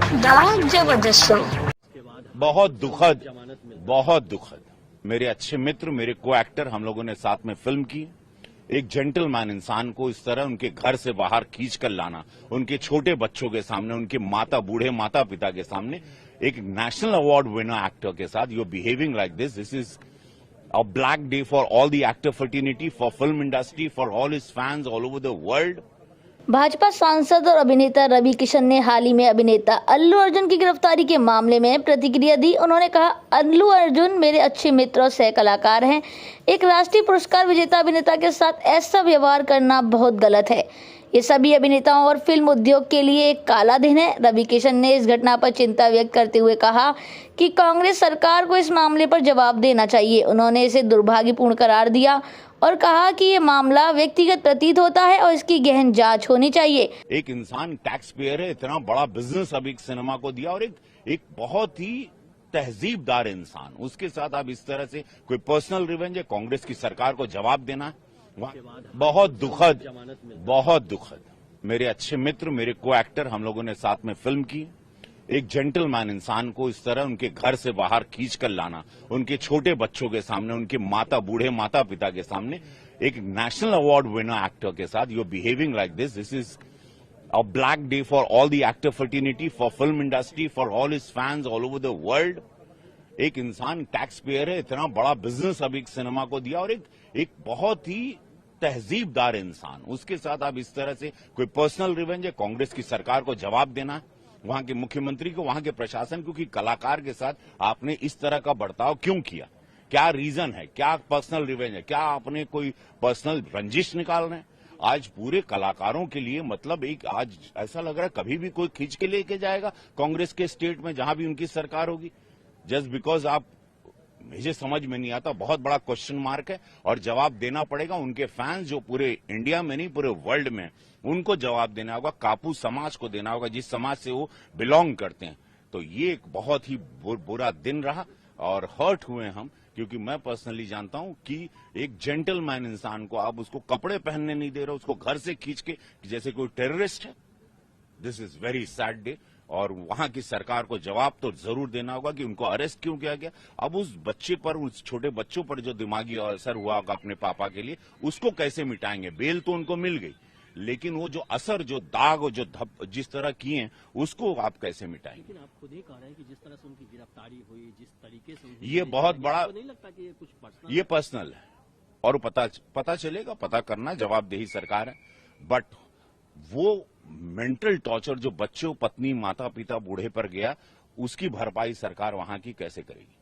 The जबरदस्त show. बहुत दुखद। मेरे अच्छे मित्र, मेरे को एक्टर, हम लोगों ने साथ में फिल्म की। एक जेंटलमैन इंसान को इस तरह उनके घर से बाहर खींच कर लाना, उनके छोटे बच्चों के सामने, उनके बूढ़े माता पिता के सामने, एक नेशनल अवार्ड विनर एक्टर के साथ you are behaving like this is a black day for all the actor fraternity, for film industry, for all his fans all over the world. Bhajpa सांसद और अभिनेता रवि किशन ने हाल ही में अभिनेता अल्लू अर्जुन की गिरफ्तारी के मामले में प्रतिक्रिया दी। उन्होंने कहा, अल्लू अर्जुन मेरे अच्छे मित्र और सह कलाकार हैं। एक राष्ट्रीय पुरस्कार विजेता अभिनेता के साथ ऐसा व्यवहार करना बहुत गलत है। ये सभी अभिनेताओं और फिल्म उद्योग के लिए एक काला दिन है। रवि किशन ने इस घटना पर चिंता व्यक्त करते हुए कहा कि कांग्रेस सरकार को इस मामले पर जवाब देना चाहिए। उन्होंने इसे दुर्भाग्यपूर्ण करार दिया और कहा कि ये मामला व्यक्तिगत प्रतीत होता है और इसकी गहन जांच होनी चाहिए। एक इंसान टैक्स पेयर है, इतना बड़ा बिजनेस अभी सिनेमा को दिया, और एक बहुत ही तहजीबदार इंसान, उसके साथ आप इस तरह से कोई पर्सनल रिवेंज है? कांग्रेस की सरकार को जवाब देना है। बहुत दुखद। मेरे अच्छे मित्र, मेरे को एक्टर, हम लोगों ने साथ में फिल्म की। एक जेंटलमैन इंसान को इस तरह उनके घर से बाहर खींच कर लाना, उनके छोटे बच्चों के सामने, उनके बूढ़े माता पिता के सामने, एक नेशनल अवार्ड विनर एक्टर के साथ you are behaving like this is a black day for all the actor fraternity, for film industry, for all his fans all over the world. एक इंसान टैक्स पेयर है, इतना बड़ा business अभी cinema को दिया, और एक बहुत ही तहजीबदार इंसान, उसके साथ आप इस तरह से कोई पर्सनल रिवेंज है? कांग्रेस की सरकार को जवाब देना है, वहां के मुख्यमंत्री को, वहां के प्रशासन को, कि कलाकार के साथ आपने इस तरह का बर्ताव क्यों किया? क्या रीजन है? क्या पर्सनल रिवेंज है? क्या आपने कोई पर्सनल रंजिश निकाल रहे हैं? आज पूरे कलाकारों के लिए, मतलब एक आज ऐसा लग रहा है कभी भी कोई खींच के लेके जाएगा कांग्रेस के स्टेट में, जहां भी उनकी सरकार होगी, जस्ट बिकॉज आप, मुझे समझ में नहीं आता, बहुत बड़ा क्वेश्चन मार्क है, और जवाब देना पड़ेगा उनके फैंस जो पूरे इंडिया में नहीं पूरे वर्ल्ड में, उनको जवाब देना होगा, कापू समाज को देना होगा, जिस समाज से वो बिलोंग करते हैं। तो ये एक बहुत ही बुरा दिन रहा और हर्ट हुए हम, क्योंकि मैं पर्सनली जानता हूं कि एक जेंटलमैन इंसान को आप उसको कपड़े पहनने नहीं दे रहे, उसको घर से खींच के जैसे कोई टेररिस्ट है। This is very sad day, और वहां की सरकार को जवाब तो जरूर देना होगा कि उनको अरेस्ट क्यों किया गया। अब उस बच्चे पर, उस छोटे बच्चों पर जो दिमागी असर हुआ होगा अपने पापा के लिए, उसको कैसे मिटाएंगे? बेल तो उनको मिल गई, लेकिन वो जो असर, जो दाग और जो जिस तरह किए हैं, उसको आप कैसे मिटाएंगे? लेकिन आप खुद ही कह रहे हैं कि जिस तरह से उनकी गिरफ्तारी हुई, जिस तरीके से ये बहुत बड़ा, तो नहीं लगता कि ये कुछ पर्सनल? ये पर्सनल है, और पता चलेगा, पता करना, जवाबदेही सरकार है। बट वो मेंटल टॉर्चर जो बच्चों, पत्नी, माता पिता, बूढ़े पर गया, उसकी भरपाई सरकार वहां की कैसे करेगी?